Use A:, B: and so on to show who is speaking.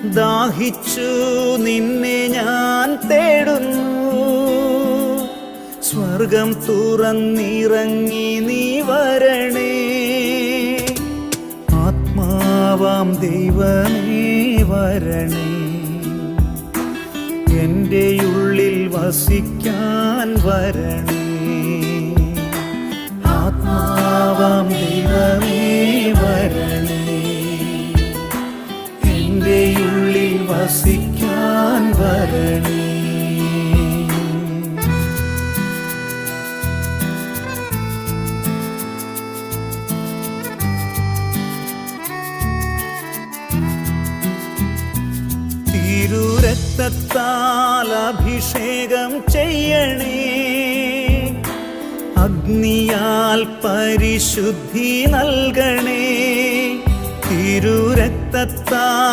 A: ദാഹിച്ചു നിന്നെ ഞാൻ തേടുന്നു. സ്വർഗം തുറന്നിറങ്ങി നീ വരണേ. ആത്മാവാം ദൈവമേ വരണേ. എൻ്റെ ഉള്ളിൽ വസിക്കാൻ വരണേ. ആത്മാവാം ദൈവമേ വരണേ. എൻ്റെ ഉള്ളിൽ വസിക്കാൻ വരണേ. തിരുരക്തത്താൽ അഭിഷേകം ചെയ്യണേ. അഗ്നിയാൽ പരിശുദ്ധി നൽകണേ. തിരുരക്തത്താൽ